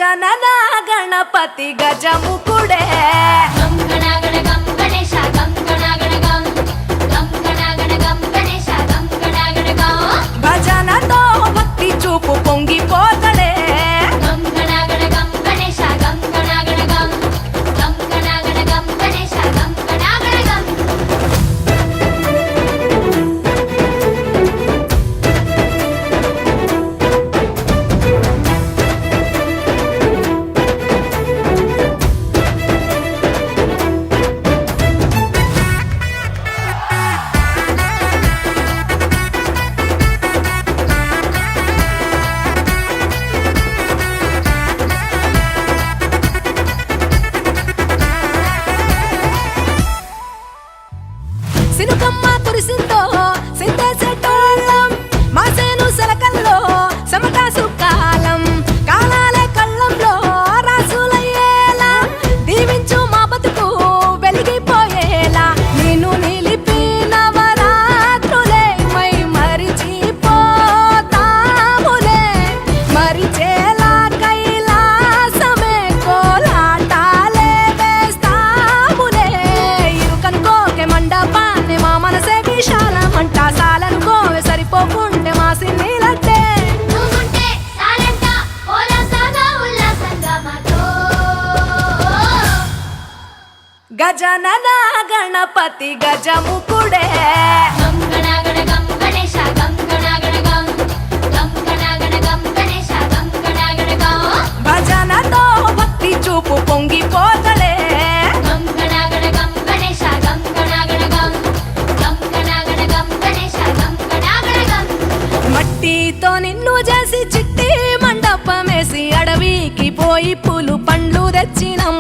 గజనన గణపతి గజముఖుడే గం గణగణ గం గణేశ గం గణగణ గం గం గణగణ గం గణేశ గం గణగణ గం భజనతో భక్తి చూపు పొంగిపోతడే గం గణగణ గం గణేశ గం గణగణ గం గం గణగణ గం గణేశ గం గణగణ గం సినుకమ్మ కురిసిందో సిందేసేటోళ్ళం మాసేను సలకల్లో సమటాసు కాలం కాలాలే కళ్ళంలో రాసులయ్యేలా దీవించు మా బతుకు వెలిగిపోయేలా నేను నిలిపిన వరాత్రులే మై మరిచిపోతాములే మరిచేలా కైలాసమే కోలాటాలే వేస్తాములే ఇరుకనుకోకే మండపాన్ని మా మనసే విశాలమంట సాలనుకోవే సరిపోకుంటే మా సిన్నీలట్టే నువ్వుంటే సాలంట ఓలాసగా ఉల్లాసంగా మాతో గజనన గణపతి గజముఖుడే గం గణగణ గం గణేశ గం గణగణ గం గం గణగణ గం గణేశ గం గణగణ గం భజనతో భక్తి చూపు పొంగిపోతడే గం గణగణ గం గణేశ గం గణగణ గం గం గణగణ గం గణేశ గం గణగణ గం మట్టితో నిన్ను చేసి చిట్టి మండపమేసి అడవికి పోయి పూలు పండ్లు తెచ్చినం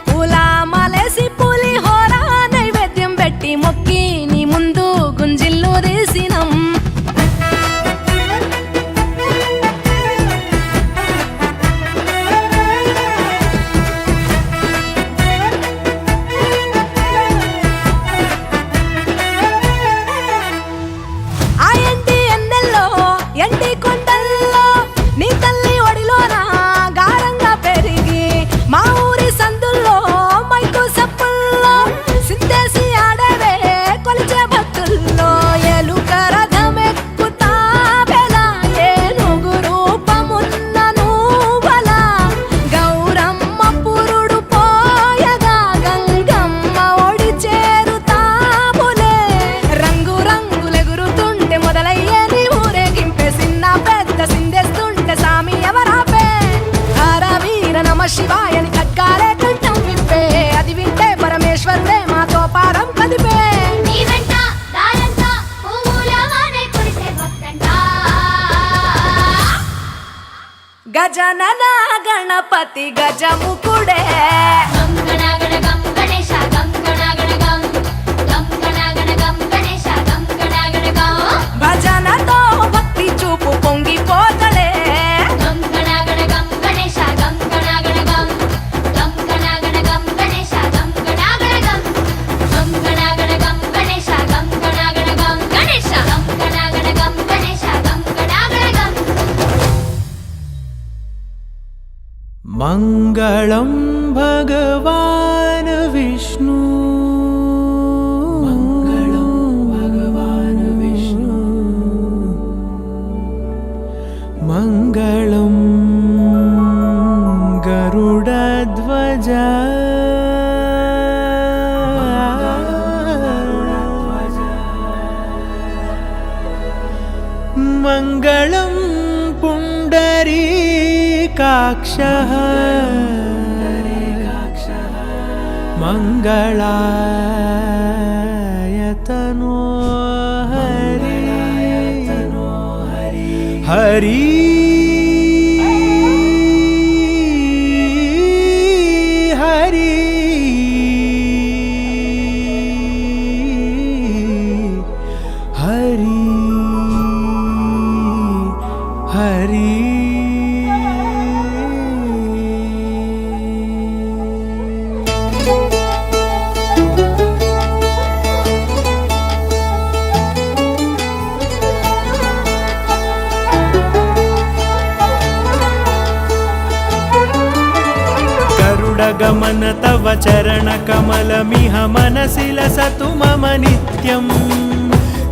పూల మాలేసి పులిహోర నైవేద్యం పెట్టి మొక్కి నీ ముందు గుంజిల్లు తీసినం ఆ ఎంటి ఎన్నెల్లో ఎంటి కొండల్లో నీ తల్లి ఒడిలోన గారంగా పెరిగి మా ఊరి సందుల్లో మైకు సప్పుల్లో సిందేసి ఆడవే కొలిచే భక్తుల్లో ఎలుక రథమెక్కుతావెలా ఏనుగు రూపమున్న నువ్వలా గౌరమ్మ పురుడు పోయగా గంగమ్మ ఒడి చేరుతాములే రంగు రంగులెగురుతుంటే మొదలయ్యే నీ ఊరేగింపే చిన్న పెద్ద సిందేస్తుంటే సామి ఎవరాపే హర వీర నమ శివాయని ఖడ్గాలే కంఠం విప్పే అది వింటే పరమేశ్వరుడే మాతో పారం కదిపే నీ వెంట దారంట పువ్వుల వానే కురిసే భక్తంట గజనన గణపతి గజముఖుడే గం గణగణ గం గణేశ గం గణగణ గం గం గణగణ గం గణేశ గం గణగణ గం భజనతో భక్తి చూపు పొంగిపోతడే గం గణగణ గం గణేశ గం గణగణ గం గం గణగణ గం గణేశ గం గణగణ గం గం గణగణ గం గణేశ గం గణగణ గం గణేశ గం గణగణ గం గణేశ గం గణగణ గం మంగళం భగవాన్ విష్ణు మంగళం భగవాన్ విష్ణు మంగళం గరుడధ్వజ మంగళం పుండరీకాక్షః మంగళాయతనో హరి హరి హరి హరి హరి गरुडगमन तव चरणकमलमिह मनसि लसतु मम नित्यम्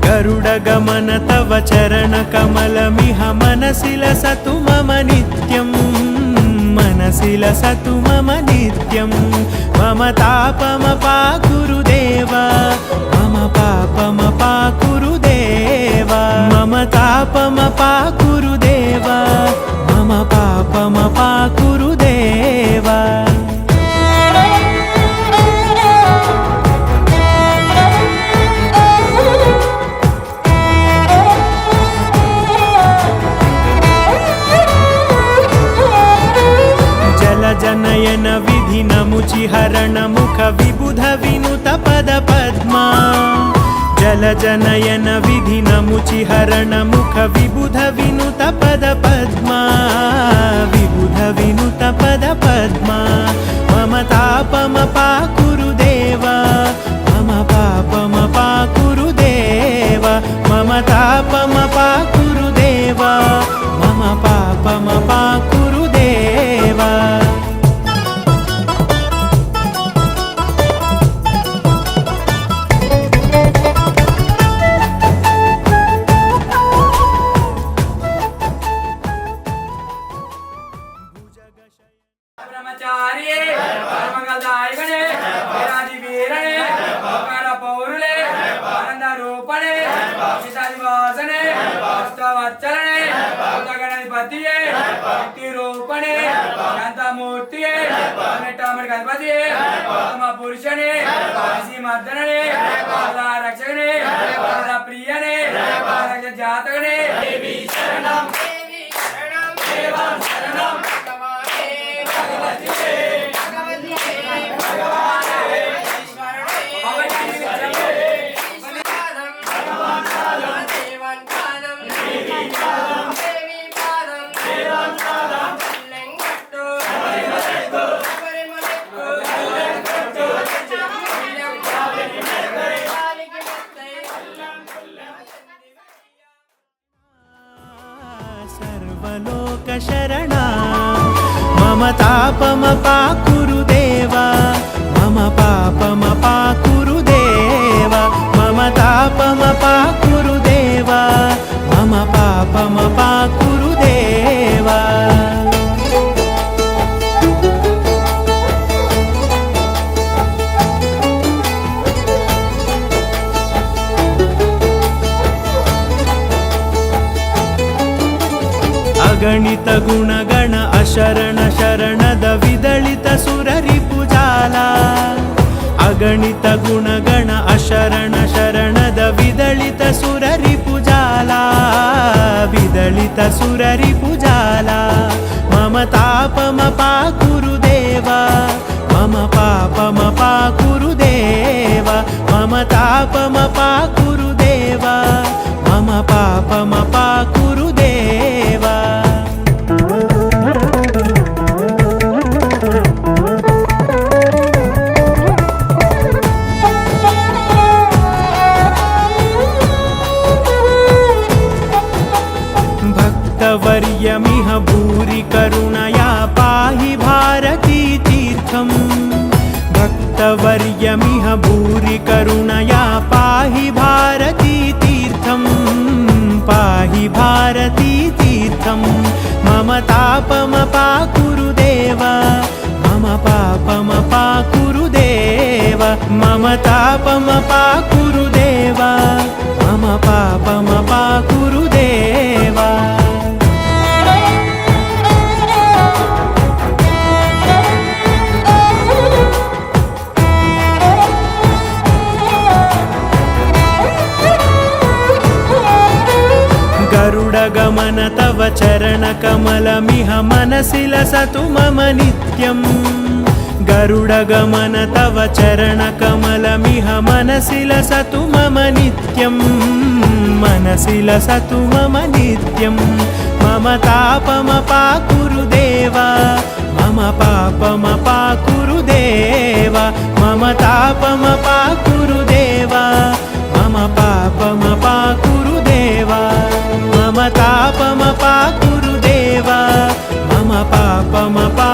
गरुडगमन तव चरणकमलमिह मनसि लसतु मम नित्यम् मनसि लसतु मम नित्यम् मम तापमपाकुरुदेव मम पापमपाकुरुदेव मम तापमपाकुरुदेव मम पापमपाकुरुदेव जनयन विधि नमुचिहरण मुख विबुध विनुत पद पद्मा जल जनयन विधि नमुचिहरण मुख विबुध विनुत पद पद्मा विबुध विनुत पद पद्मा मम तापमपाकुरुदेव मम पापमपाकुरुदेव मम तापमपाकुरुदेव मम पापमपाकुरुदेव ब्रह्मचारिये परमंगलदायकने वेदादि वीरने ओकार पौरुले आनंद रूपणे सीतादिवासने वास्तवच्चरणे भूतगणाधिपतिये शक्ति रूपणे शांतमूर्तिये अनेटामर गणपतिये उत्तम पुरुषने ऋषि मर्दनने रक्षकने प्रियने जातकने देवी शरणम देवी शरणम देवा शरणम सर्वलोकशरणा मम तापमपाकुरुदेव मम पापमपाकुरुदेव मम तापमपाकुरुदेव मम पापमपाकुरुदेव अगणित गुणगण अशरण शरणद विदलित सुररिपुजाला अगणित गुणगण अशरण शरणद विदलित सुररिपुजाला विदलित सुररिपुजाला मम तापमपाकुरुदेव मम पापमपाकुरुदेव मम तापमपाकुरुदेव मम पापमपाकुरुदेव भक्तवर्यमिह भूरि करुणया पाहि भारती तीर्थम् भक्तवर्यमिह भूरि करुणया पाहि भारती तीर्थम् पाहि भारती तीर्थम् मम तापमपाकुरुदेव मम पापमपाकुरुदेव मम तापमपाकुरुदेव मम पापमपाकुरुदेव गरुडगमन तव चरणकमलमिह मनसि लसतु मम नित्यम् गरुडगमन तव चरणकमलमिह मनसि लसतु मम नित्यम् मनसि लसतु मम नित्यम् मम तापमपाकुरुदेव मम पापमपाकुरुदेव मम तापमपाकुरुदेव मम पापमपाकुरुदेव मम तापमपाकुरुदेव मम पापमपाकुरुदेव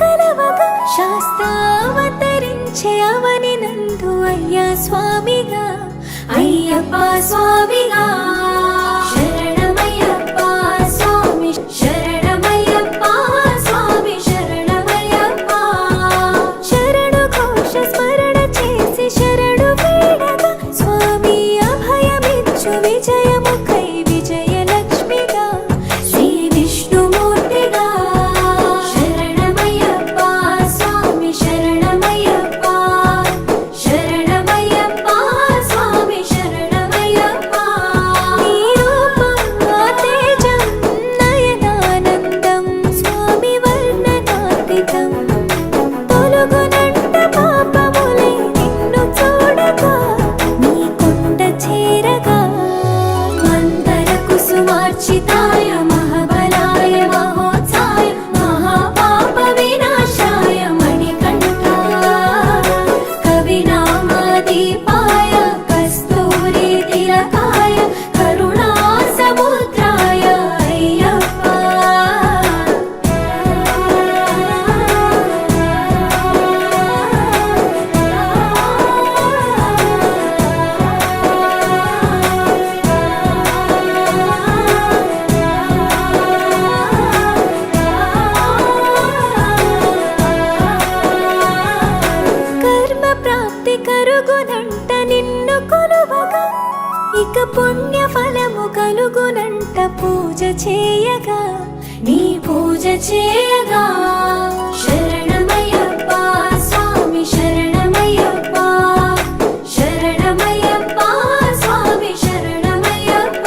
కలవగా శాస్త్రావతరించే అవని నందు అయ్యా స్వామిగా అయ్యప్ప స్వామిగా శరణమయ్యప్ప స్వామి శరణమయ్యప్ప స్వామి శరణమయ్యప్ప శరణు ఘోష స్మరణ చేసి శరణు వేడగా స్వామి అభయమిచ్చు విజయముఖై విజయలక్ష్మిగా శ్రీ విష్ణుమూర్తిగా శరణమయ్యప్ప స్వామి శరణమయ్యప్ప శరణమయ్యప్ప స్వామి శరణమయ్యప్ప నీ రూపం ఆ తేజం నయనానందం స్వామి వర్ణనాతీతం తొలగునంట పాపములై నిన్ను చూడగా నీ కొండ చేరగా మందర కుసుమార్చితాయ మహాబలాయ మహోత్సాయ మహాపాప వినాశాయ మణికంఠాయ కవినామదీపాయ కస్తూరి తిలకాయ కరుణా సముద్రాయ అయ్యప్ప కర్మ ప్రాప్తి కరుగునంట నిన్ను కొలువగా ఇక పుణ్య ఫలము కలుగునంట పూజ చేయగా నీ పూజ చేయగా శరణమయ్యప్ప స్వామి శరణమయ్యప్ప శరణమయ్యప్ప స్వామి శరణమయ్యప్ప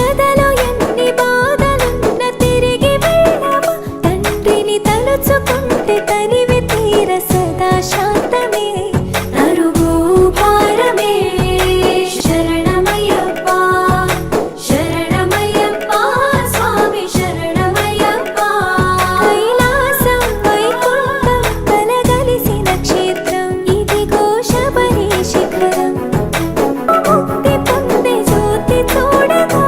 ఎదలో ఎన్ని బాధలున్న తిరిగి వెళ్ళవా తండ్రిని తలుచుకుంటే తనివి తీర సదా శాంతమే తరుగు భారమే శరణమయ్యప్ప శరణమయ్యప్ప స్వామి శరణమయ్యప్ప కైలాసం వైకుంఠం కలగలిసిన క్షేత్రం ఇదిగో శబరి శిఖరం ముక్తి పొందే జ్యోతి చూడగా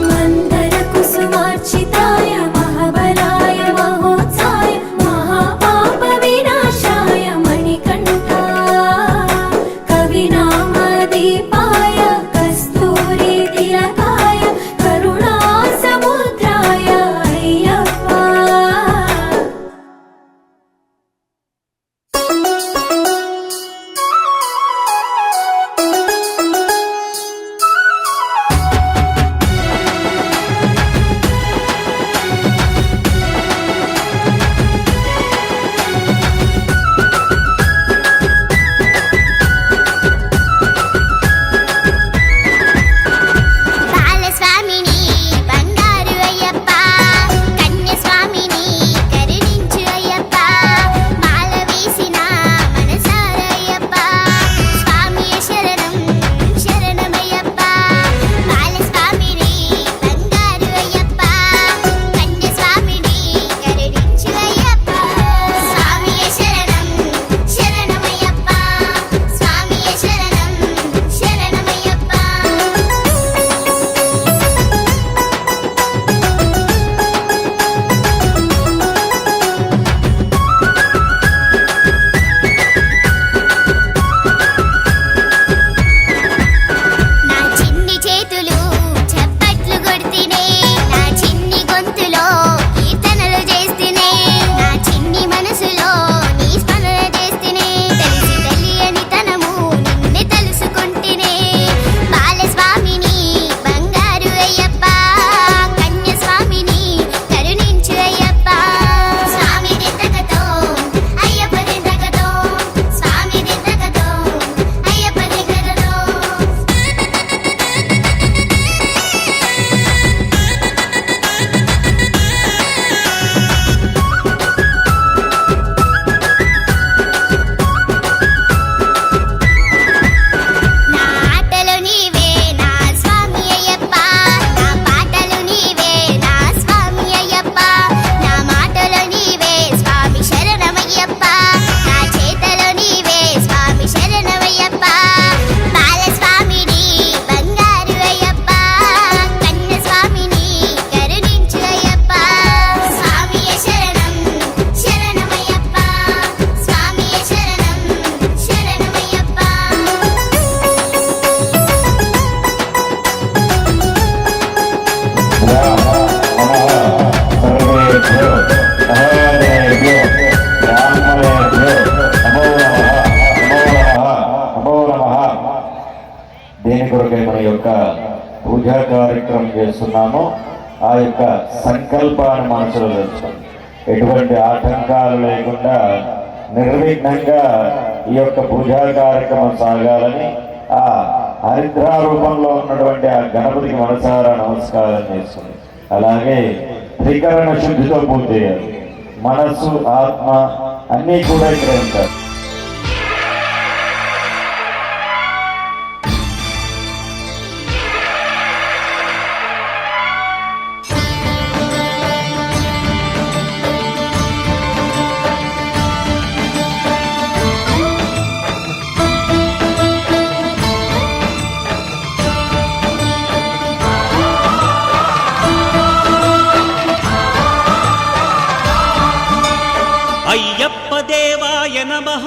మందర కుసుమార్చితాయ మహాబలాయ మహోత్సాయ మహాపాప కార్యక్రమం చేస్తున్నామో ఆ యొక్క సంకల్పాన్ని మనసులో తెచ్చుకోండి. ఎటువంటి ఆటంకాలు లేకుండా నిర్విఘ్నంగా ఈ యొక్క పూజా కార్యక్రమం సాగాలని ఆ హరిద్రా రూపంలో ఉన్నటువంటి ఆ గణపతికి మనసారా నమస్కారం చేసుకుని అలాగే త్రికరణ శుద్ధితో పూజ చేయాలి. మనస్సు ఆత్మ అన్నీ కూడా ఇక్కడ ఉంటాయి. అయ్యప్ప దేవాయ నమః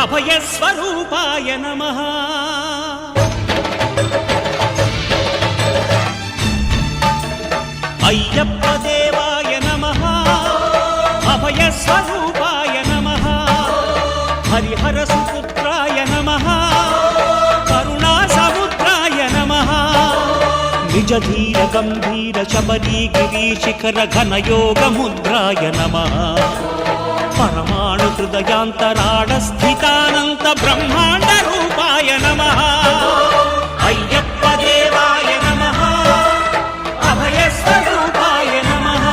అభయ స్వరూపాయ నమః అయ్యప్ప దేవాయ నమః అభయ స్వరూపాయ నమః హరిహర సుపుత్రాయ నమః కరుణా సముద్రాయ నమః నిజ ధీర గంభీర శబరీ గిరీ శిఖర ఘన యోగ ముద్రాయ నమః పరమాణు హృదయాంతరాడ స్థితానంత బ్రహ్మాండ రూపాయ నమః అయ్యప్ప దేవాయ నమః అభయ స్వరూపాయ నమః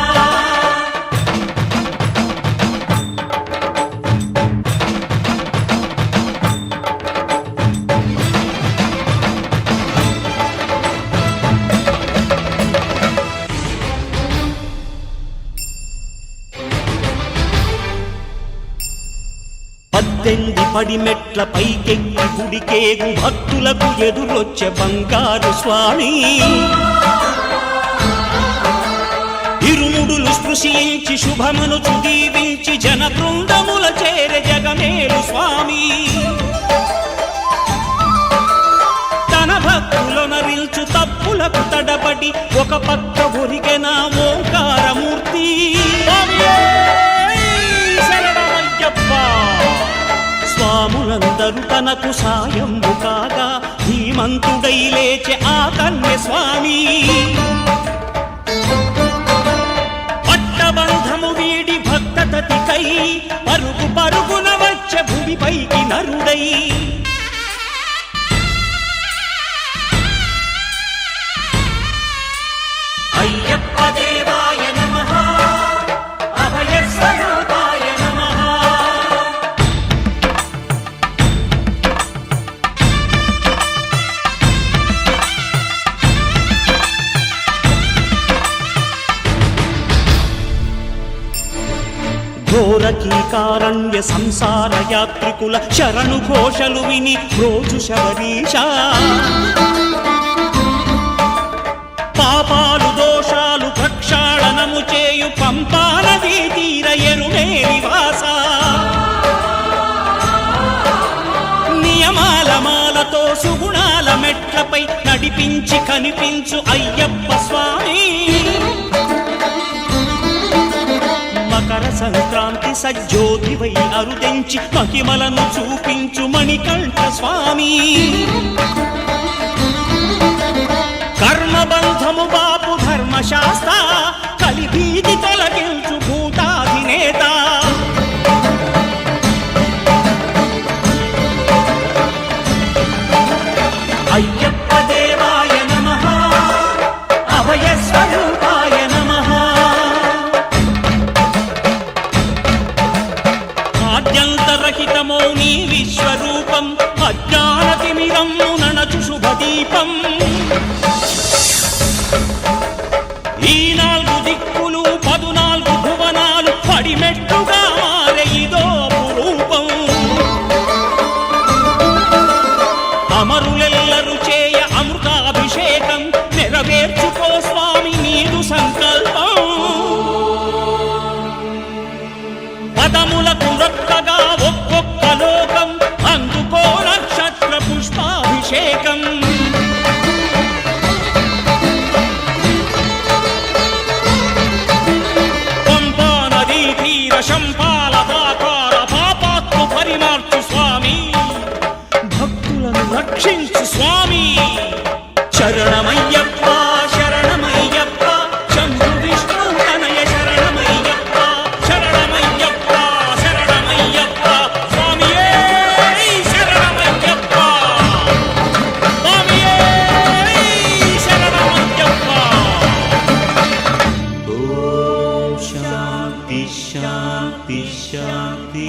పద్దెనిమిది పడిమెట్ల పైకెక్కి గుడికేగు భక్తులకు ఎదురొచ్చే బంగారు స్వామి ఇరుముడులు స్పృశించి శుభమును చుదీవించి జన బృందముల చేరే జగమేలు స్వామి తన భక్తులొనరిల్చు తప్పులకు తడబడి ఒక పక్క ఒరిగెన ఓంకారమూర్తి స్వాములందరూ తనకు సాయము కాగా ధీమంతుడై లేచే ఆ కన్య స్వామి పట్టబంధము వీడి భక్తతతికై పరుగు పరుగున వచ్చే భూమిపైకి నరుడై అయ్యప్ప దేవాయ నమః అభయ స్వరూపాయ నమః ఘోరకీకారణ్య సంసార యాత్రికుల శరణు ఘోషలు విని రోజు శబరీష పాపాలు దోషాలు ప్రక్షాళనము చేయు పంపా నదీ తీర ఎరుమే నివాస నియమాల మాలతో సుగుణాల మెట్లపై నడిపించి కనిపించు అయ్యప్ప స్వామి మకర సంక్రాంతి సజ్జోతివై అరుదెంచి మహిమలను చూపించు మణికంఠ స్వామి కర్మబంధము బాపు ధర్మశాస్త్ర కలిభీతి తొలగించు భూతాధినేత అయ్యప్ప దేవాయ నమః అభయ స్వరూపాయ నమః ఆద్యంతరహితమో నీ విశ్వరూపం అజ్ఞానతిమిరము ననచు శుభదీపం ఈ 4 దిక్కులు 14 భువనాలు పడిమెట్టుగా మారే ఇదో రూపం అమరులెల్లరు చేయ అమృతాభిషేకం నెరవేర్చుకో స్వామి నీదు సంకల్పం పదములకు రొక్కగా ఒక్కొక్క లోకం అందుకో నక్షత్ర పుష్పాభిషేకం పంపా నదీ తీర శంపాల పాకార పాపాత్మ పరిమార్చు స్వామి భక్తులను రక్షించు స్వామి. శరణమయ్యప్ప శరణమయ్యప్ప శంభు విష్ణు తనయ శరణమయ్యప్ప శరణమయ్యప్ప శరణమయ్యప్ప స్వామియే శరణమయ్యప్ప స్వామియే శరణమయ్యప్ప. ఓం శాంతి శాంతి శాంతి.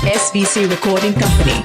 SVC Recording Company.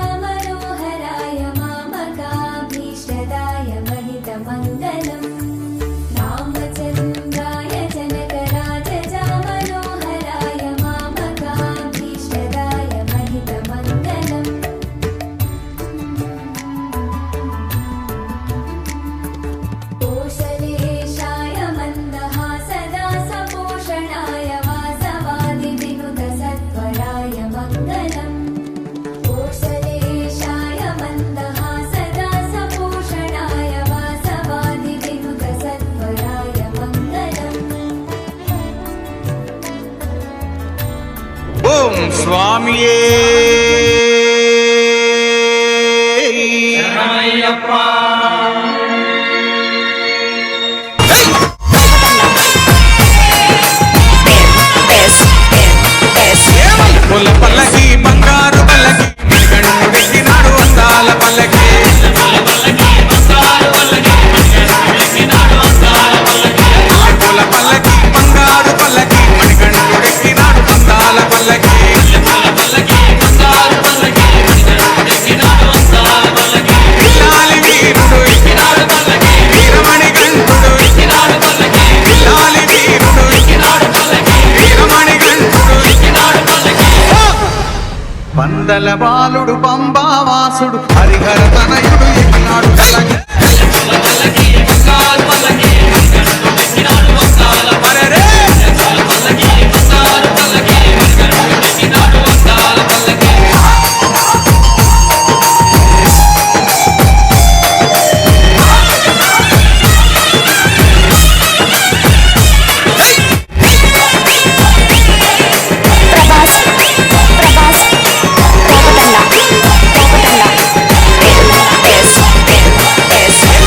जनकराजमनोहराय मामकाभीष्टदाय महितमङ्गलम् रामचन्द्राय जनकराजमनोहराय मामकाभीष्टदाय महितमङ्गलम् कोशलेशाय मन्दहासदा सपोषणाय वासवादिविनुतसत्वराय मङ्गलम् कोशलेशाय मन्दहासदा सपोषणाय वासवादिविनुतसत्वराय मङ्गलम् ఓం స్వామియే పుల్ల పల్లకి బంగారు పల్లకి మణికంఠుడెక్కినాడు అందాల పల్లకి పుల్ల పల్లకి బంగారు పల్లకి మణికంఠుడెక్కినాడు అందాల పల్లకి పిల్లాలి వీరుడు వీరమణి కంఠుడు పిల్లాలి వీరుడు వీరమణి కంఠుడు పందల బాలుడు పంబావాసుడు హరిహర తనయుడు ఎక్కినాడు పల్లకి అరెరే!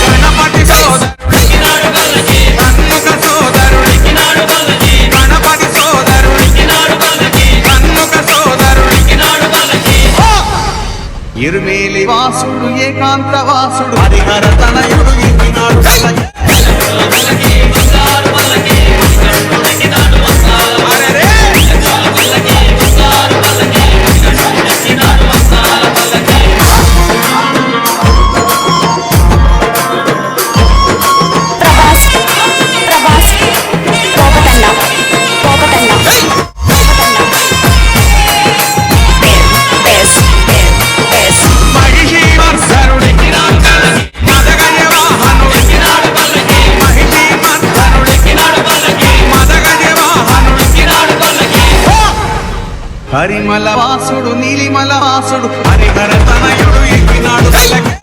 గణపతి సోదరుడు కన్నుక సోదరుడు గణపతి సోదరుడు కన్నుక సోదరుడు ఇరుమేలి వాసుడు ఏకాంత వాసుడు హరిహర తనయుడు ఎక్కినాడు పల్లకి అరెరే! మహిషి వర్ధనుడు మదగజ వాహనుడు మహిషి వర్ధనుడు మదగజ వాహనుడు హరిమల వాసుడు నీలిమల వాసుడు హరిహర తనయుడు ఎక్కినాడు పల్లకి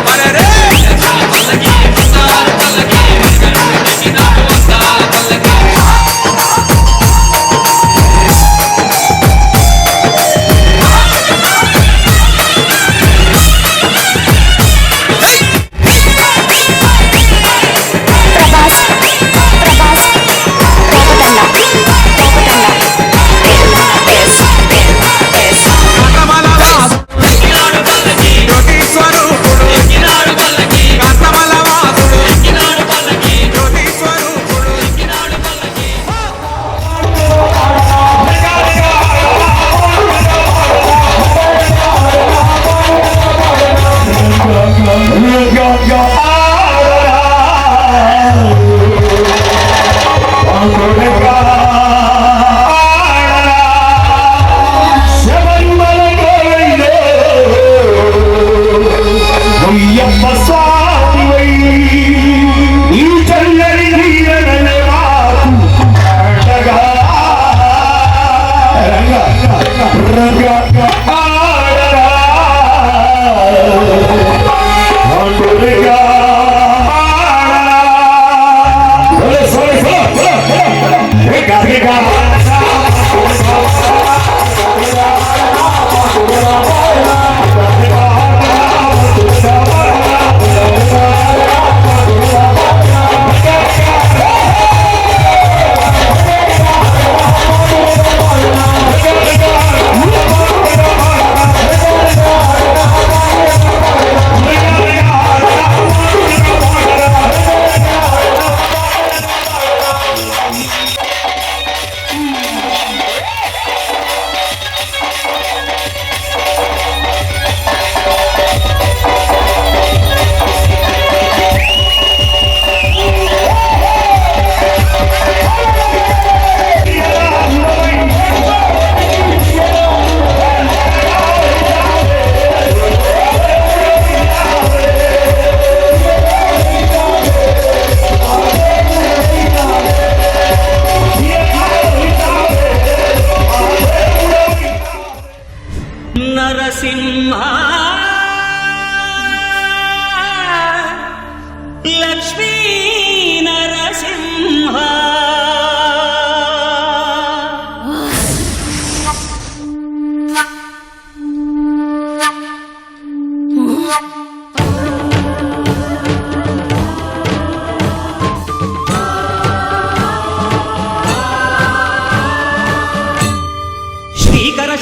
అరెరే!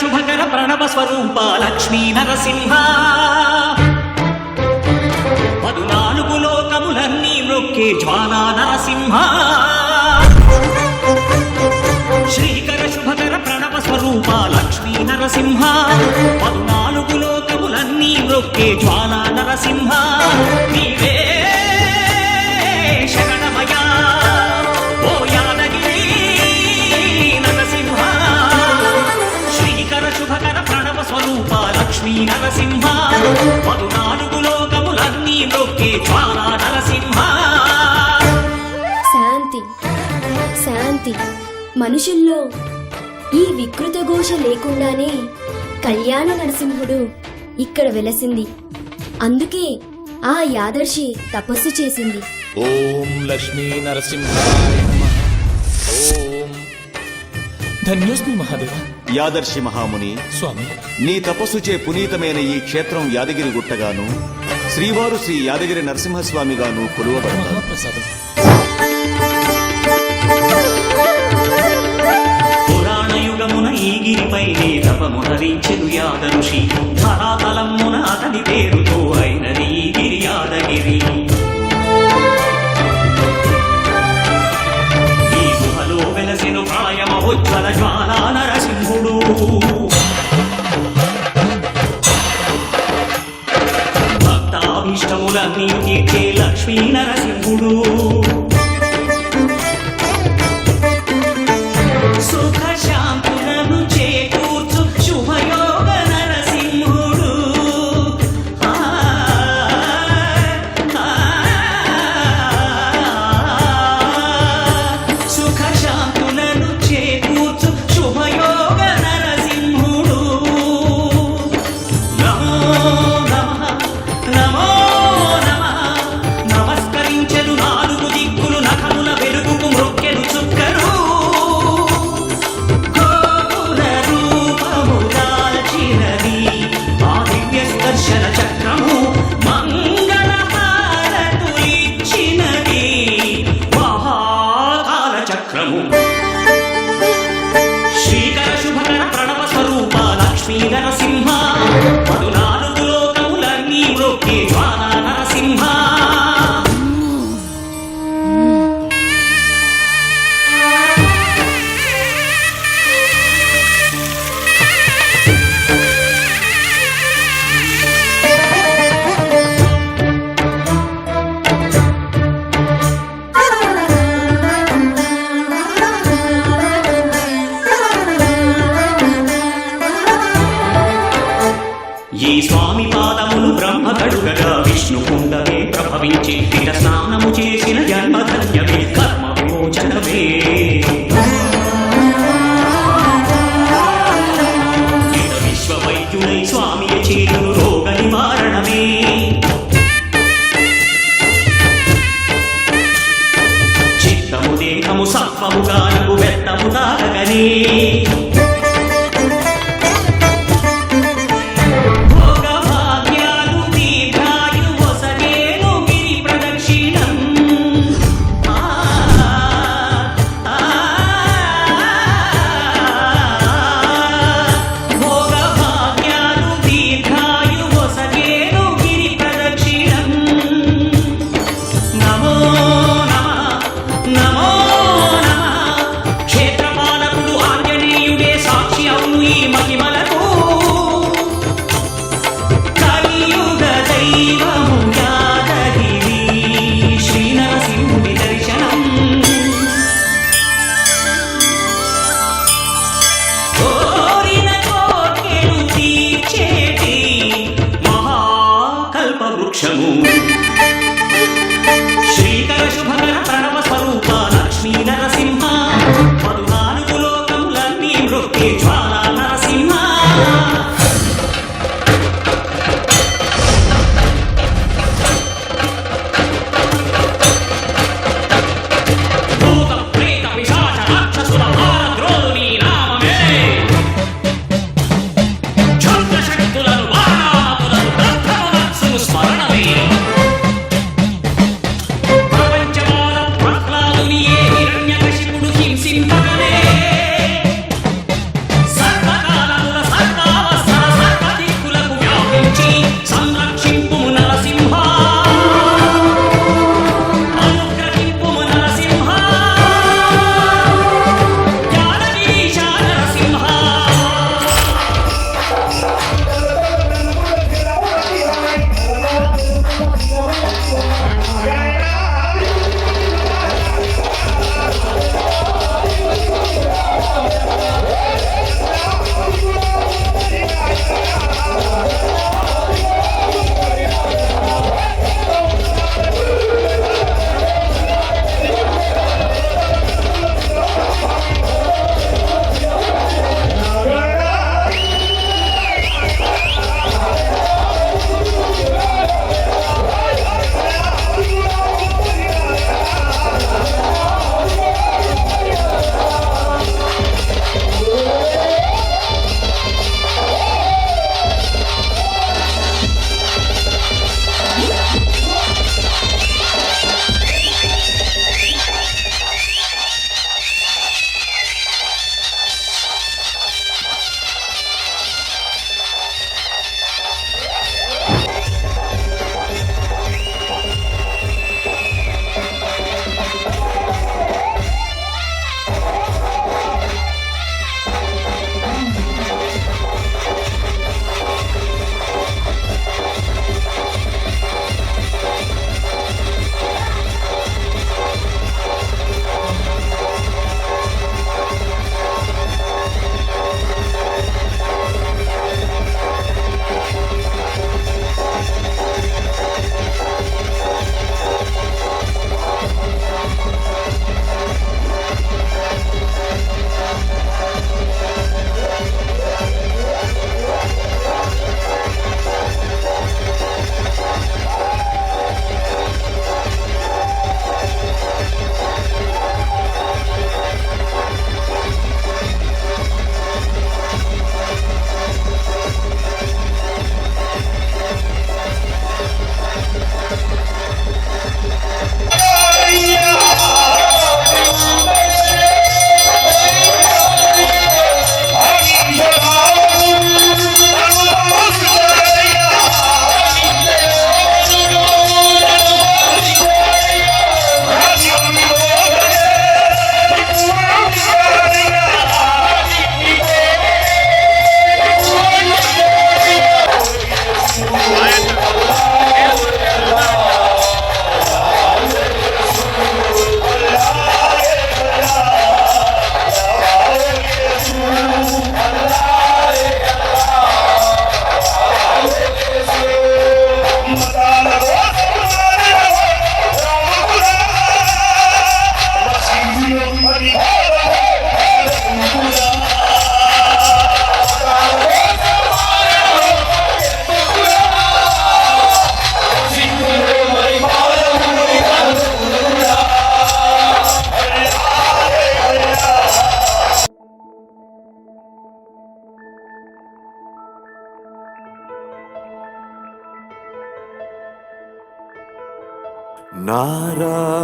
శుభకర ప్రణవ స్వరూప లక్ష్మీ నరసింహ 14 లోకములన్నీ మ్రొక్కే జ్వాలా నరసింహ శ్రీకర శుభకర ప్రణవ స్వరూప లక్ష్మీ నరసింహ 14 లోకములన్నీ మ్రొక్కే జ్వాలా నరసింహ నీవే శరణమయా ఓ యాదగిరి నరసింహ శ్రీకర శుభకర ప్రణవ స్వరూప లక్ష్మీ నరసింహ 14 లోకములన్నీ మ్రొక్కే జ్వాలా నరసింహ శాంతి శాంతి మనుషుల్లో ఈ వికృత ఘోష లేకుండానే కళ్యాణ నరసింహుడు ఇక్కడ వెలసింది. అందుకే ఆ యాదర్శి తపస్సు చేసింది. ఓం లక్ష్మీ నరసింహాయ నమః. ఓం ధన్యోస్మి మహాదేవ. యాదర్శి మహాముని స్వామి, నీ తపస్సుచే పునీతమైన ఈ క్షేత్రం యాదగిరి గుట్టగాను శ్రీవారు శ్రీ యాదగిరి నరసింహస్వామిగాను కొలువబడతారు. మహాప్రసాదం. పురాణయుగమున ఈ గిరిపైనే తపమునరించెను యాదఋషి ధరాతలమున అతని పేరుతో అయినది ఈ గిరి యాదగిరి ఈ గుహలో వెలసెను ప్రాయమహోజ్వల జ్వాలా నరసింహుడు భక్తాభీష్టములన్నీ తీర్చే లక్ష్మీ నరసింహుడు సుఖ శాంతులను చేకూర్చు శుభయోగ నరసింహుడు సుఖ శాంతులను చేకూర్చు శుభయోగ నరసింహుడు నమో నమః నమో నమః నమస్కరించెను 4 దిక్కులు నఖముల వెలుగుకు మ్రొక్కెను చుక్కరు దర్శన చక్రము మంగళహారతులిచ్చినది మహాకాల చక్రము శ్రీకర శుభకర ప్రణవ స్వరూప లక్ష్మీ నరసింహ 14 లోకములన్నీ మ్రొక్కే జ్వాలా నరసింహ ఈ స్వామి పాదములు బ్రహ్మ కడుగగా విష్ణు కుండమే ప్రభవించి ఇట స్నానము చేసిన జన్మధన్యమే కర్మ విమోచనమే ఇట విశ్వవైద్యుడై స్వామి చేయును రోగ నివారణమే చిత్తము దేహము సత్వము గానము వెత్తము తాగగనే శ్రీకర శుభకర ప్రణవ స్వరూప లక్ష్మీ నరసింహ 14 లోకములన్నీ మ్రొక్కే జ్వాలా నరసింహ భూత ప్రేత పిశాచ రాక్షసుల భారద్రోలు నీ నామమే క్షుద్ర శక్తులను వారాములను దత్తమునత్సు స్మరణమే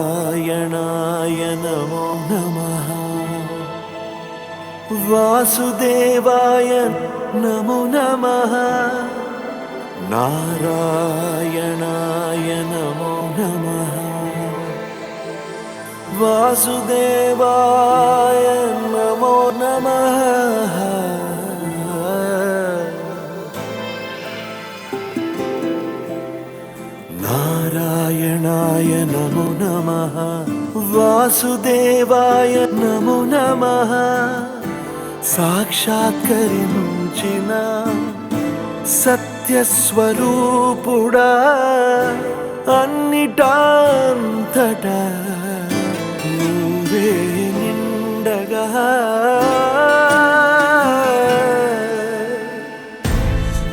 నారాయణాయ నమో నమః వాసుదేవాయ నమో నమః నారాయణాయ నమో నమః వాసుదేవాయ నమో నమః నారాయణాయ నమో నమః వాసుదేవాయ నమో నమః సాక్షాత్కరించిన సత్యస్వరూపుడా అన్నిటాంతటా నువ్వే నిండగా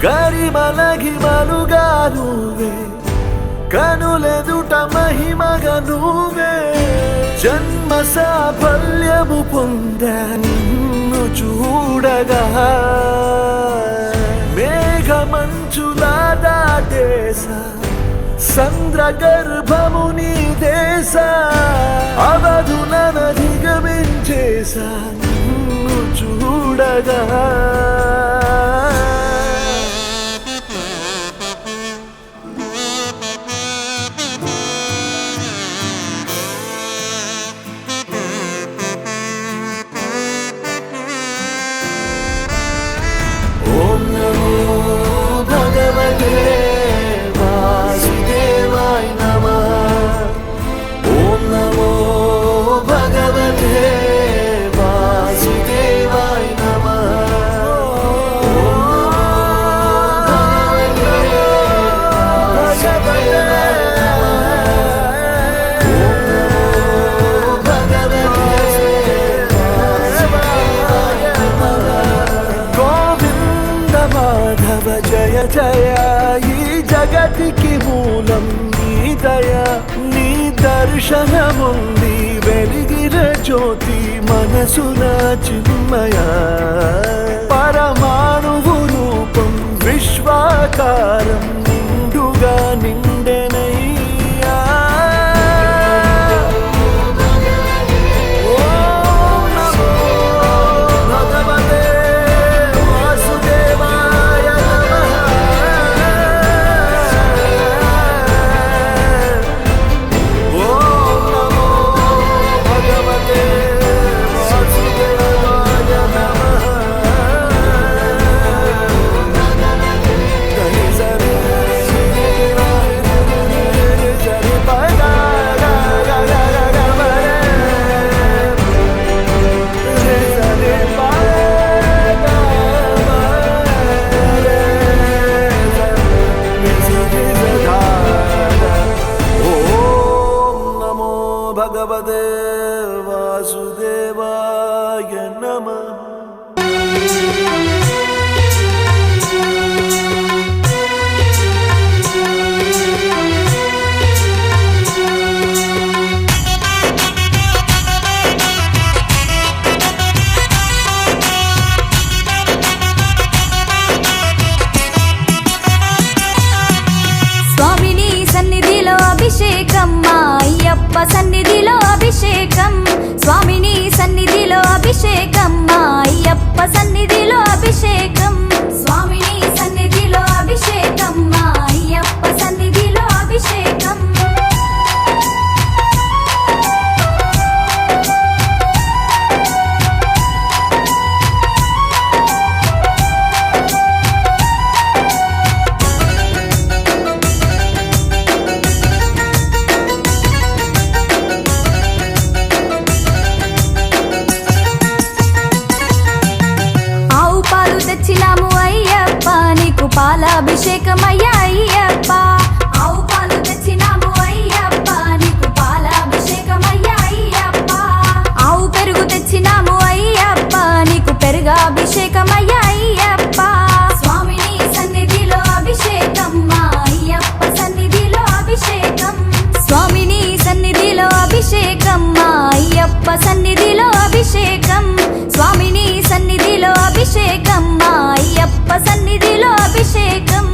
కరిమలగిమలుగా నువ్వే కనులెదుట మహిమగా నువ్వే జన్మ సాఫల్యము పొందా నిన్ను చూడగా మేఘమంచులా దాటేస సంద్ర గర్భము నీ దేశ అవధులనధిగమించేసా నిన్ను చూడగా జయ జయ ఈ జగతికి మూలం నీ దయ నీ దర్శనముంది వెలిగిన జ్యోతి మనసున చిన్మయ పరమాణువు రూపం విశ్వాకారం నిండుగా నిండెనయ్యా భగవతే వాసుదేవాయ నమః స్వామిని సన్నిధిలో అభిషేకం మా అయ్యప్ప సన్నిధిలో అభిషేకం స్వామిని సన్నిధిలో అభిషేకం మా అయ్యప్ప సన్నిధిలో అభిషేకం స్వామిని సన్నిధిలో అభిషేకం మా అయ్యప్ప సన్నిధిలో అభిషేకం తెచ్చినాము అయ్యప్ప నీకు పాలాభిషేకమయ్యా అయ్యప్ప ఆవు పాలు తెచ్చినాము అయ్యప్ప నీకు పాలాభిషేకమయ్యా అయ్యప్ప ఆవు పెరుగు తెచ్చినాము అయ్యప్ప నీకు పెరుగాభిషేకమయ్యా అయ్యప్ప స్వామిని సన్నిధిలో అభిషేకం మా అయ్యప్ప సన్నిధిలో అభిషేకం స్వామిని సన్నిధిలో అభిషేకం మా అయ్యప్ప సన్నిధిలో అభిషేకం స్వామిని సన్నిధిలో అభిషేకం మా అయ్యప్ప సన్నిధిలో అభిషేకం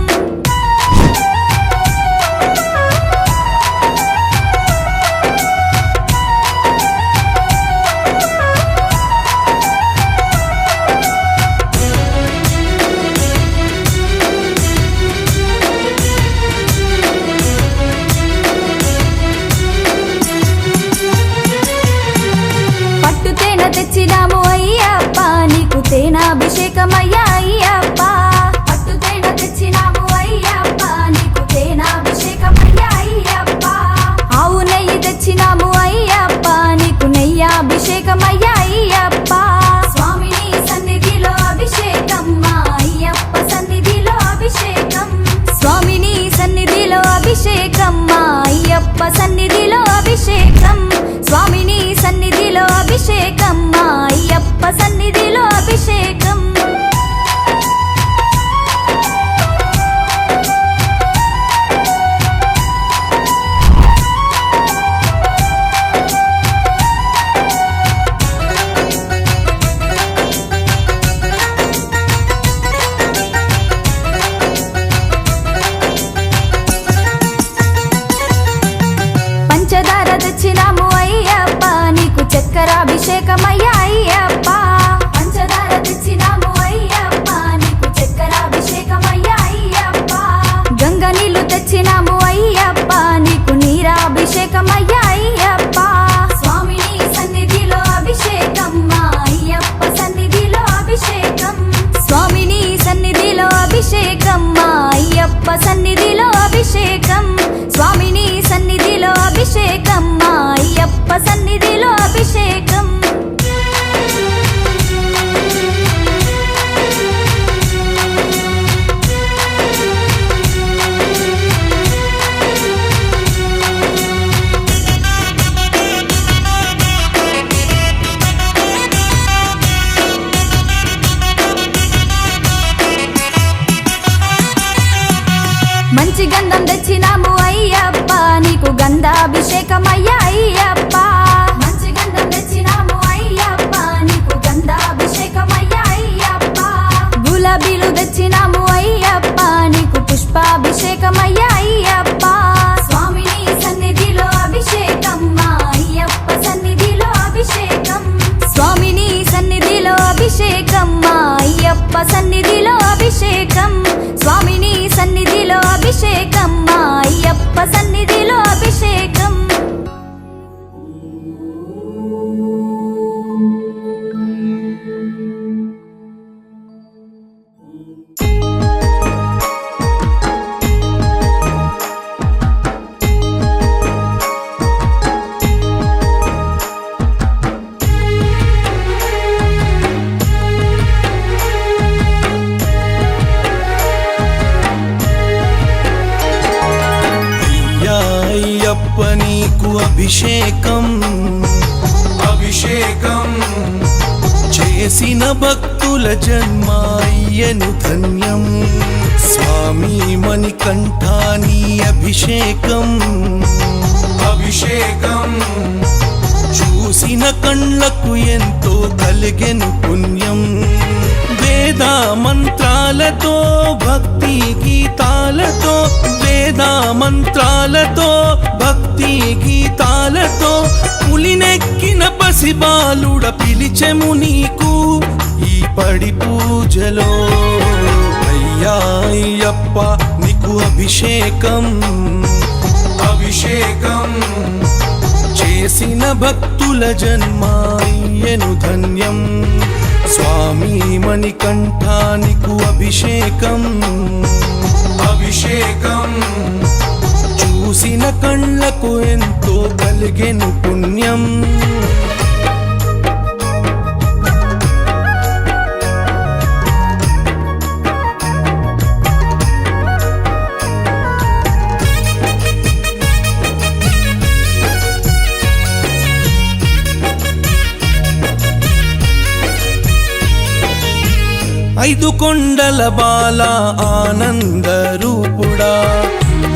తేనాభిషేకమయ్యా అయ్యప్ప పట్టు తేన తెచ్చినాము అయ్యప్ప నీకు తేనాభిషేకమయ్యా అయ్యప్ప ఆవు నెయ్యి తెచ్చినాము అయ్యప్ప నీకు నెయ్యాభిషేకమయ్యా అయ్యప్ప స్వామిని సన్నిధిలో అభిషేకం మా అయ్యప్ప సన్నిధిలో అభిషేకం స్వామిని సన్నిధిలో అభిషేకం మా అయ్యప్ప సన్నిధిలో అభిషేకం స్వామిని సన్నిధిలో అభిషేకం మా అయ్యప్ప సన్నిధిలో అభిషేకం పంచదార తెచ్చినాము అయ్యప్ప నీకు చక్కెరాభిషేకమయ్యా అయ్యప్ప పంచదార తెచ్చినాము అయ్యప్ప నీకు చక్కెరాభిషేకమయ్యా అయ్యప్ప గంగ నీళ్లు తెచ్చినాము అయ్యప్ప నీకు నీరాభిషేకమయ్యా అయ్యప్ప స్వామిని సన్నిధిలో అభిషేకం మా అయ్యప్ప సన్నిధిలో అభిషేకం స్వామిని సన్నిధిలో అభిషేకం మా అయ్యప్ప సన్నిధిలో అభిషేకం స్వామిని సన్నిధిలో అభిషేకం మా అయ్యప్ప సన్నిధిలో అభిషేకం మంచి గంధం తెచ్చినాము అయ్యప్ప నీకు గంధాభిషేకమయ్యా అయ్యప్ప మంచి గంధం తెచ్చినాము అయ్యప్ప నీకు గంధాభిషేకమయ్యా అయ్యప్ప గులాబీలు తెచ్చినాము అయ్యప్ప నీకు పుష్పాభిషేకమయ్యా అయ్యప్ప స్వామిని సన్నిధిలో అభిషేకం మా అయ్యప్ప సన్నిధిలో అభిషేకం స్వామిని సన్నిధిలో అభిషేకం మా అయ్యప్ప సన్నిధిలో అభిషేకం స్వామిని సన్నిధిలో అభిషేకం మా అయ్యప్ప సన్నిధిలో అభిషేకం అయ్యప్ప నీకు అభిషేకం అభిషేకం చేసిన భక్తుల జన్మాయ్యను ధన్యం స్వామి మణికంఠాని అభిషేకం అభిషేకం చూసిన కళ్ళకు ఎంతో కలిగెను పుణ్యం వేద మంత్రాలతో భక్తి గీతాలతో వేద మంత్రాలతో భక్తి గీతాలతో పులినెక్కిన పసిబాలుడ పిలిచెము నీకు ఈ పడి పూజలో అయ్యా అయ్యప్ప నీకు అభిషేకం అభిషేకం చేసిన భక్తుల జన్మాయ్యను ధన్యం స్వామి మణికంఠానికు అభిషేకం అభిషేకం చూసిన కళ్ళకు ఎంతో కలిగెను పుణ్యం ఐదు కొండల బాల ఆనంద రూపుడా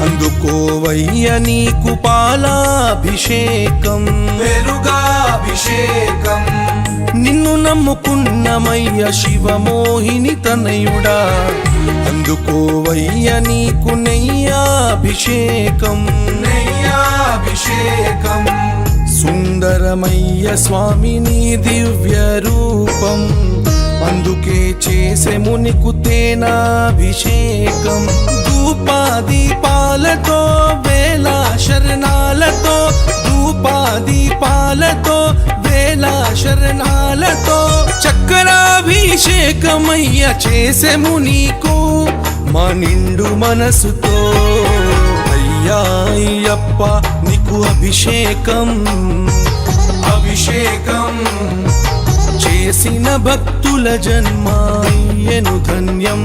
అందుకోవయ్య నీకు పాలాభిషేకం పెరుగాభిషేకం నిన్ను నమ్ముకున్నమయ్య శివమోహిని తనయుడా అందుకోవయ్య నీకు నెయ్యాభిషేకం నెయ్యాభిషేకం సుందరమయ్య స్వామి నీ దివ్య రూపం అందుకే చేసెము నీకు తేనాభిషేకం ధూపాదీపాలతో వేల శరణాలతో ధూపాదీపాలతో వేల శరణాలతో చక్రాభిషేకమయ్య చేసెము నీకు మా నిండు మనసుతో అయ్యా అయ్యప్ప నీకు అభిషేకం అభిషేకం చేసిన భక్తుల జన్మాయ్యను ధన్యం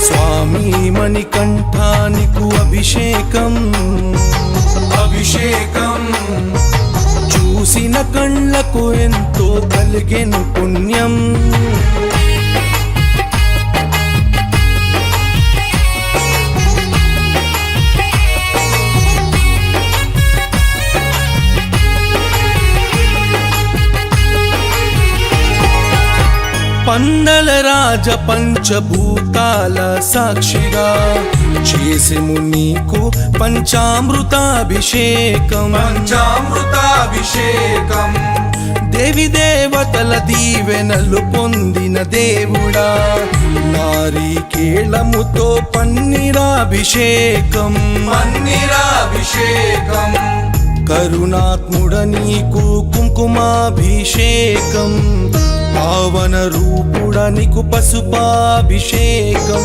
స్వామి మణికంఠ నీకు అభిషేకం అభిషేకం చూసిన కళ్ళకు ఎంతో కలిగెను పుణ్యం పందల రాజ పంచభూతాల సాక్షిగా చేసెము నీకు పంచామృతాభిషేకం పంచామృతాభిషేకం దేవి దేవతల దీవెనలు పొందిన దేవుడా నారీకేళముతో పన్నీరాభిషేకం పన్నీరాభిషేకం కరుణాత్ముడ నీకు కుంకుమాభిషేకం పావన రూపుడ నీకు పసుపాభిషేకం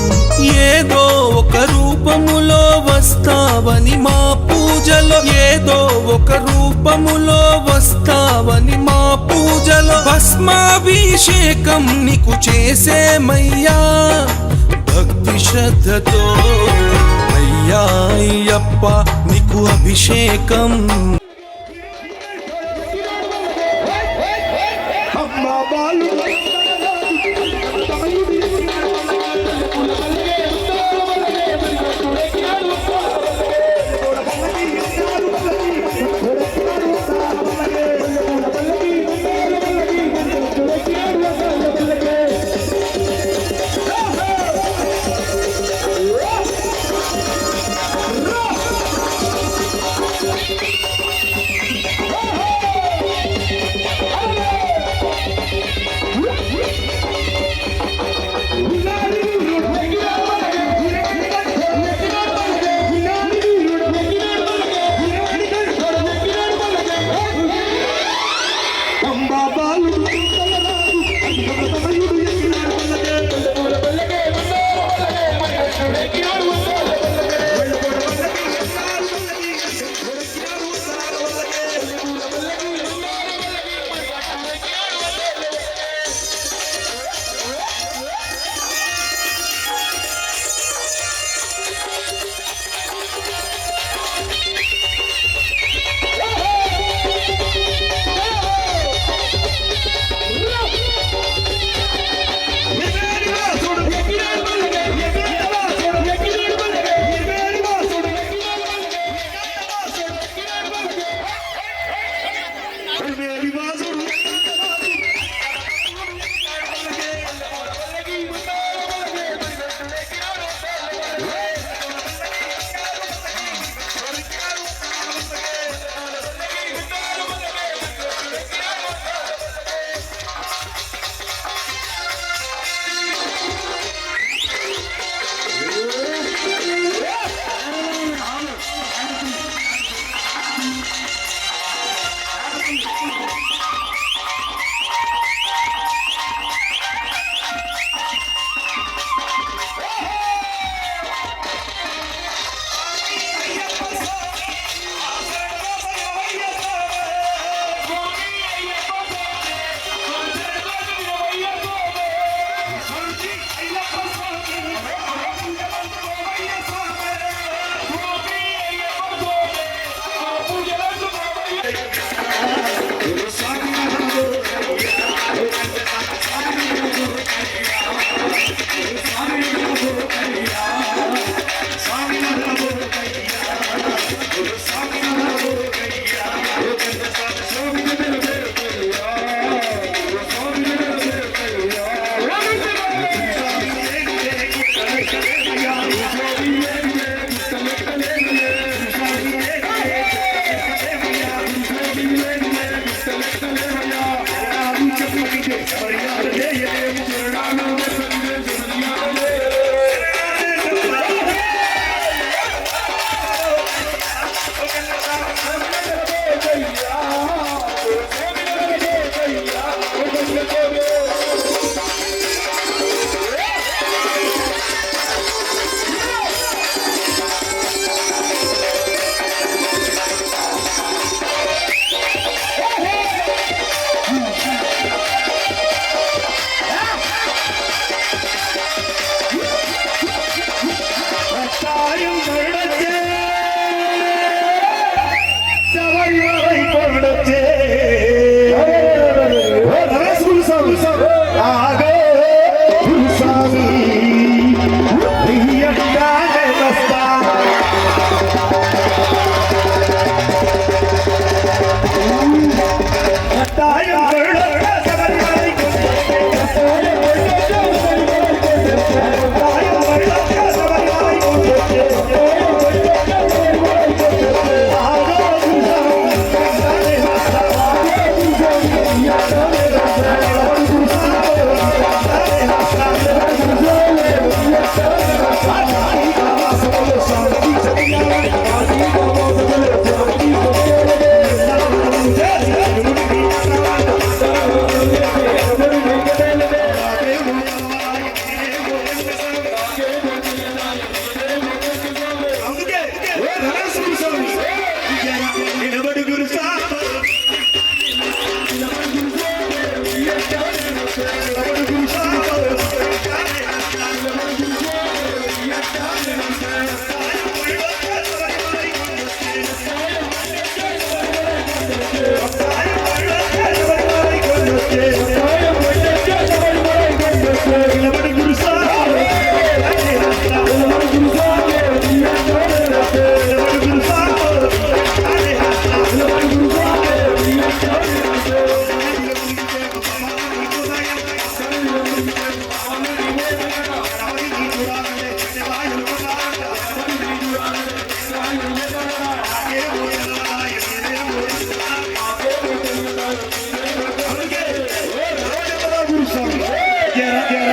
ఏదో ఒక రూపములో వస్తావని మా పూజలో ఏదో ఒక రూపములో వస్తావని మా పూజలో భస్మాభిషేకం నీకు చేసేమయ్యా భక్తి శ్రద్ధతో అయ్యా అయ్యప్ప నీకు అభిషేకం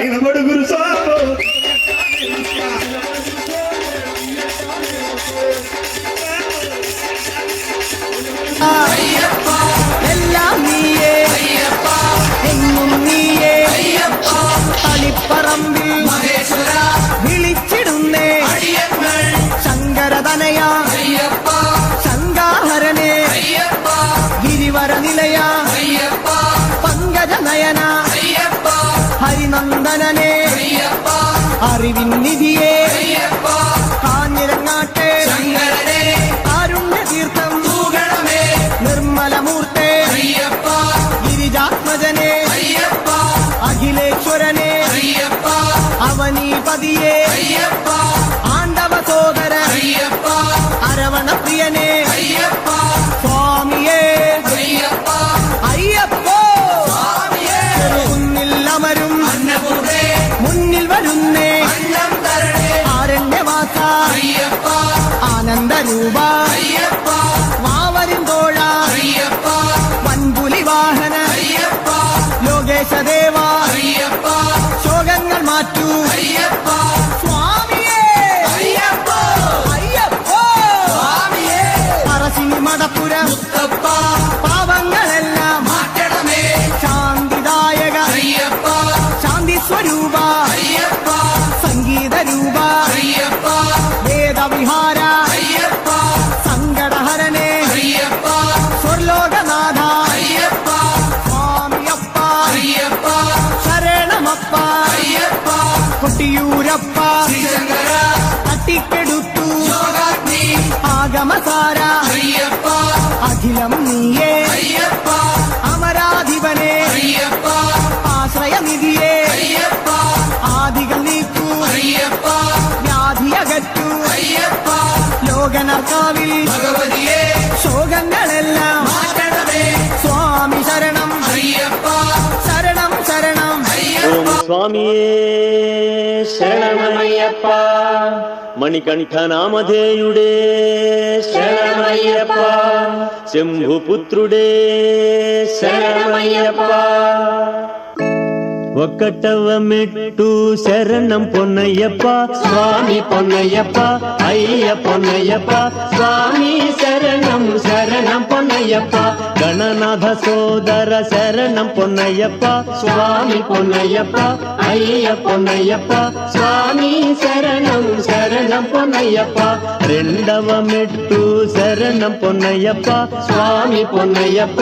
నిలబడు గురు సాబో எல்லாம் நீயே எங்கும் நீயே அளிப்பரம்பில் விழிச்சிடுന്നേ ശങ്കരതനയാ ശങ്കാഹരനേ ഗിരിവര നിലയ പങ്കജനയന ഹരിനന്ദനനേ അറിവിൻ നിധിയേ കാഞ്ഞിരങ്ങാട്ടെ കാരുണ്യതീർത്ഥം നിർമ്മലമൂർത്തേ ഗിരിജാത്മജനേ അഖിലേശ്വരനേ അവനീപതിയേ ആണ്ടവ സോദര അരവണ പ്രിയനേ സ്വാമിയേ അയ്യപ്പോ മുന്നിൽ അമരും മുന്നിൽ വരുന്നേ ആരണ്യവാസ ആനന്ദരൂപ വാവരിന്തോഴ വൻപുലി വാഹന ലോകേശദേവ ശോകങ്ങൾ മാറ്റൂ സ്വാമിയേ അയ്യപ്പോ പറശ്ശിനി മടപ്പുര പാവങ്ങളെല്ലാം മാറ്റണമേ ശാന്തിദായക ശാന്തി സ്വരൂപ സംഗീത രൂപ വേദവിഹാര സങ്കടഹരനേ സ്വർലോകനാഥ സ്വാമിയപ്പ ശരണമപ്പ കൊട്ടിയൂരപ്പ തട്ടിക്കെടുത്തു ആഗമസാര അഖിലം നീയേ അമരാധിപനേ ആശ്രയനിധിയേ ആദികൾ നീക്കൂ വ്യാധിയകറ്റൂ ലോകനർക്കാവിൽ ശോകങ്ങളെല്ലാം സ്വാമി ശരണം ശരണം ശരണം స్వామియే శరణమయ్యప్ప మణికంఠ నామధేయుడే శరణమయ్యప్ప శంభుపుత్రుడే శరణమయ్యప్ప ఒక్కటవ మెట్టు శరణం పొన్నయ్యప్ప స్వామి పొన్నయ్యప్ప అయ్య పొన్నయ్యప్ప స్వామి శరణం శరణం పొన్నయ్యప్ప గణనాథ సోదర శరణం పొన్నయ్యప్ప స్వామి పొన్నయ్యప్ప అయ్య పొన్నయ్యప్ప స్వామి శరణం శరణం పొన్నయ్యప్ప రెండవ మెట్టు శరణం పొన్నయ్యప్ప స్వామి పొన్నయ్యప్ప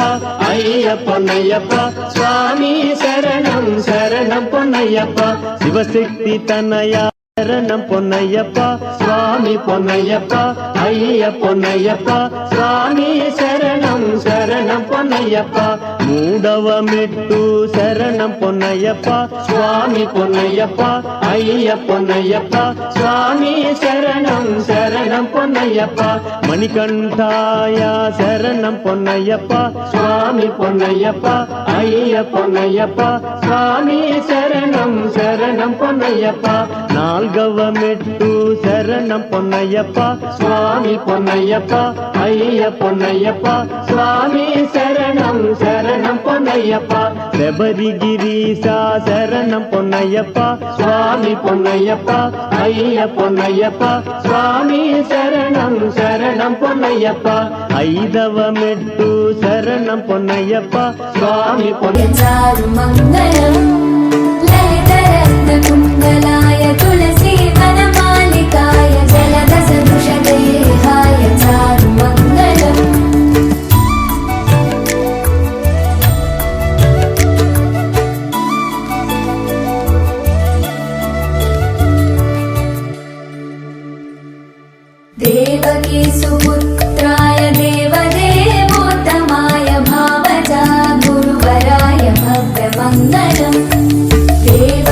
అయ్య పొన్నయ్యప్ప స్వామి శరణం శరణం పొన్నయ్యప్ప శివశక్తి తనయ శరణం పొన్నయ్యప్ప స్వామి పొన్నయ్యప్ప అయ్య పొన్నయ్యప్ప స్వామి శరణం శరణం పొన్నయ్యప్ప మూడవ మెట్టు శరణం పొన్నయ్యప్ప స్వామి పొన్నయ్యప్ప అయ్య పొన్నయ్యప్ప స్వామి శరణం శరణం పొన్నయ్యప్ప మణికంఠాయ శరణం పొన్నయ్యప్ప స్వామి పొన్నయ్యప్ప అయ్య పొన్నయ్యప్ప స్వామి శరణం శరణం పొన్నయ్యప్ప నాల్గవ మెట్టు శరణం పొన్నయ్యప్ప స్వామి పొన్నయ్యప్ప అయ్య పొన్నయ్యప్ప స్వామి శరణం శరణం పొన్నయ్యప్ప శబరిగిరీశ శరణం పొన్నయ్యప్ప స్వామి పొన్నయ్యప్ప అయ్య పొన్నయ్యప్ప స్వామి శరణం శరణం పొన్నయ్యప్ప ఐదవ మెట్టు శరణం పొన్నయ్యప్ప స్వామి చారు మంగళం లలితరత్న కుండలాయ తులసీ వనమాలికాయ జలదశ వృషదేహాయ చారు మంగళం దేవకీ సుపుత్రాయ దేవదేవోత్తమాయ భావజా గురువరాయ భవ్యమంగళం దేవ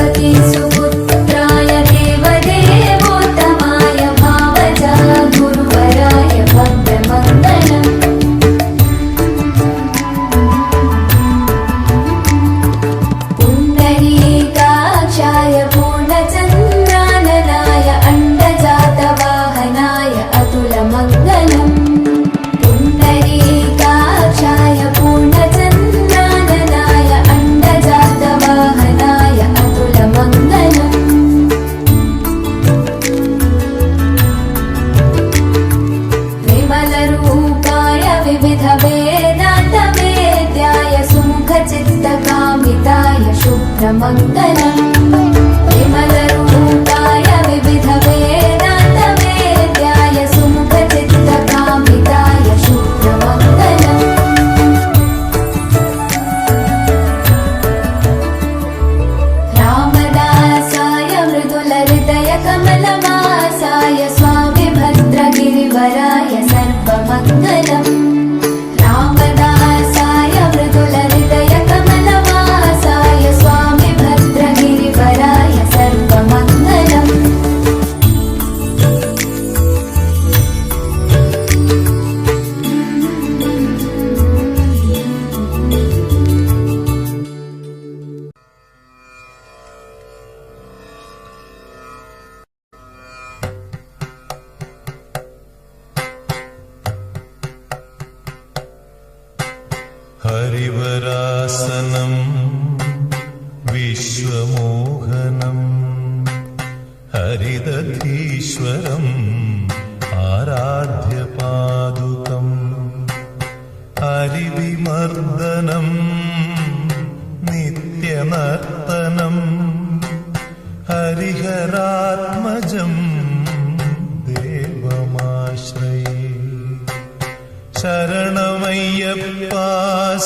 परिवरासनं विश्वमोहनं हरिदधीश्वरम् आराध्यपादुकम् हरिविमर्दनं नित्यनर्तनं हरिहरात्मजं देवमाश्रये शरणमय्यप्पा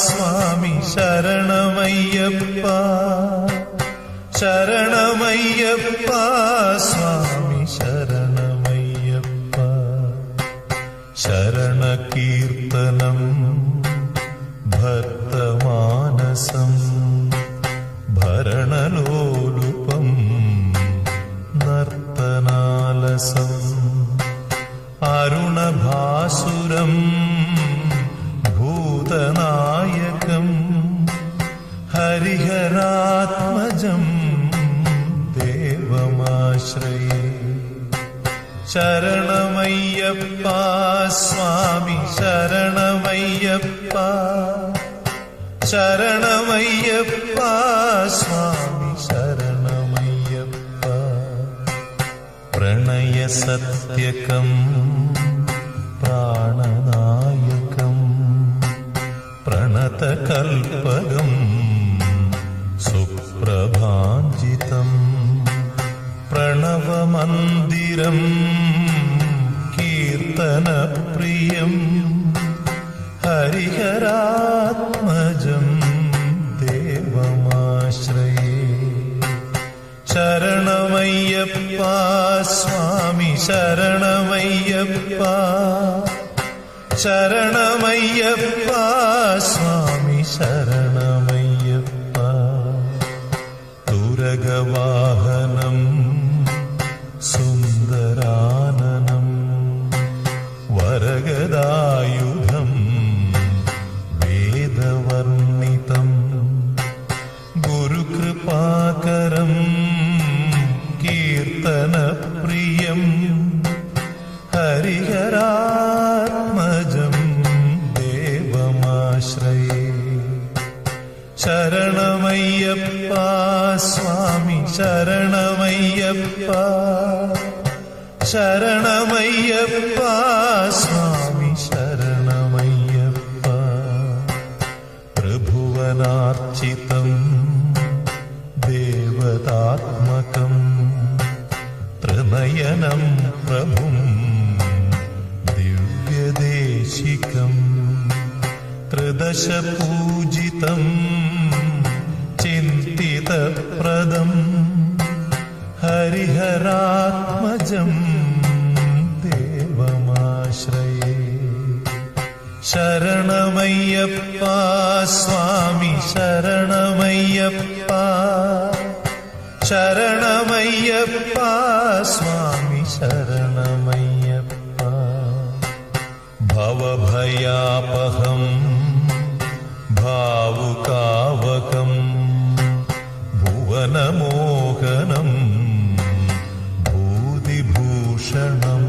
स्वामी शरणमय्यप्पा शरणमय्यप्पा स्वामी शरणमय्यप्पा शरणकीर्तनं भक्तमानसं भरणलोलुपं नर्तनालसम् अरुणभासुरं भूतनायकं हरिहरात्मजं देवमाश्रये शरणमय्यप्पा स्वामी शरणमय्यप्पा शरणमय्यप्पा स्वामी शरणमय्यप्पा प्रणयसत्यकं प्राणनायकं प्रणतकल्पकं सुप्रभाञ्जितं प्रणवमन्दिरं कीर्तनप्रियं हरिहरात्मजं देवमाश्रये शरणमय्यप्पा स्वामी शरणमय्यप्पा शरणमय्यप्पा स्वामी शरणमय्यप्पा तुरगवाहनं सुन्दराननं वरगदायुधं वेदवर्णितं गुरुकृपाकरं कीर्तनप्रियं हरिहरात्मजं देवमाश्रये शरणमय्यप्पा स्वामी शरणमय्यप्पा शरणमय्यप्पा स्वामी शरणमय्यप्पा त्रिभुवनार्चितं देवतात्मकं त्रिनयनं प्रभुं दिव्यदेशिकं त्रिदशपूजितं चिन्तितप्रदं हरिहरात्मजं देवमाश्रये शरणमय्यप्पा स्वामी शरणमय्यप्पा शरणमय्यप्पा स्वामी शरणमय्यप्पा भवभयापहं भावुकावकं भुवनमोहनं भूतिभूषणं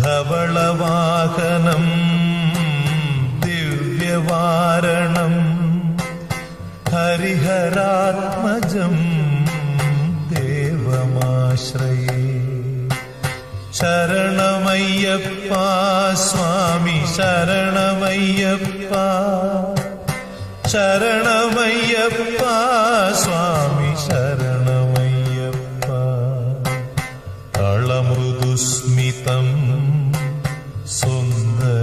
धवलवाहनं दिव्यवारणं हरिहरात्मजं देवमाश्रये शरणमय्यप्पा स्वामी शरणमय्यप्पा शरणमय्यप्पा